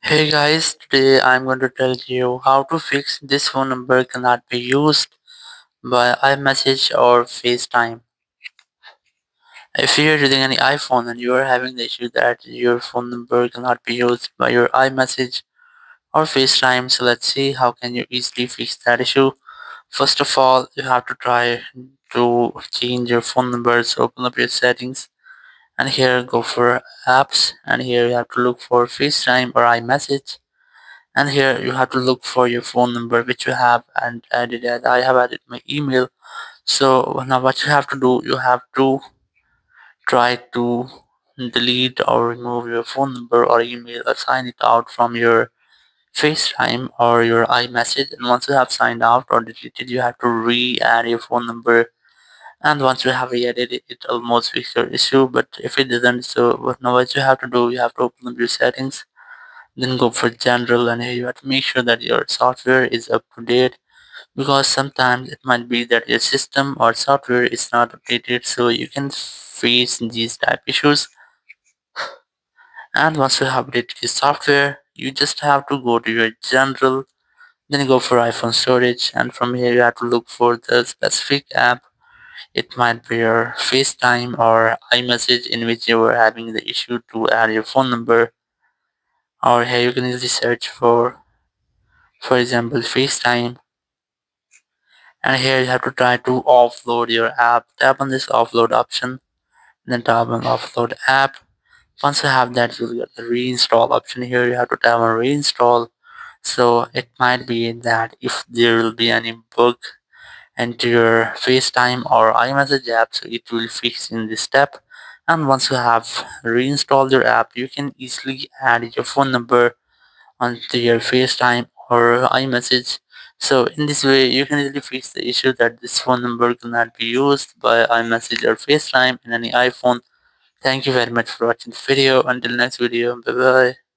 Hey guys, today I'm going to tell you how to fix this phone number cannot be used by iMessage or FaceTime. If you're using any iPhone and you are having the issue that your phone number cannot be used by your iMessage or FaceTime, so let's see how can you easily fix that issue. First of all, you have to try to change your phone number. So open up your settings and here go for apps and here you have to look for FaceTime or iMessage. And here you have to look for your phone number which you have and added it. I have added my email. So now what you have to do, you have to try to delete or remove your phone number or email or sign it out from your FaceTime or your iMessage. And once you have signed out or deleted, you have to re-add your phone number. And once you have re-added it, it almost fixes your issue. But if it doesn't, so what you have to do, you have to open up your settings, then go for general, and here you have to make sure that your software is up to date, because sometimes it might be that your system or software is not updated, so you can face these type issues. And once you have updated your software, you just have to go to your general, then go for iPhone storage, and from here you have to look for the specific app. It might be your FaceTime or iMessage in which you were having the issue to add your phone number, or here you can easily search for example FaceTime. And here you have to try to offload your app. Tap on this offload option, then tap on offload app. Once you have that, you'll get the reinstall option. Here you have to tap on reinstall. So it might be that if there will be any bug into your FaceTime or iMessage app, so it will fix in this step. And once you have reinstalled your app, you can easily add your phone number onto your FaceTime or iMessage. So in this way, you can easily fix the issue that this phone number cannot be used by iMessage or FaceTime in any iPhone. Thank you very much for watching this video. Until next video, bye bye.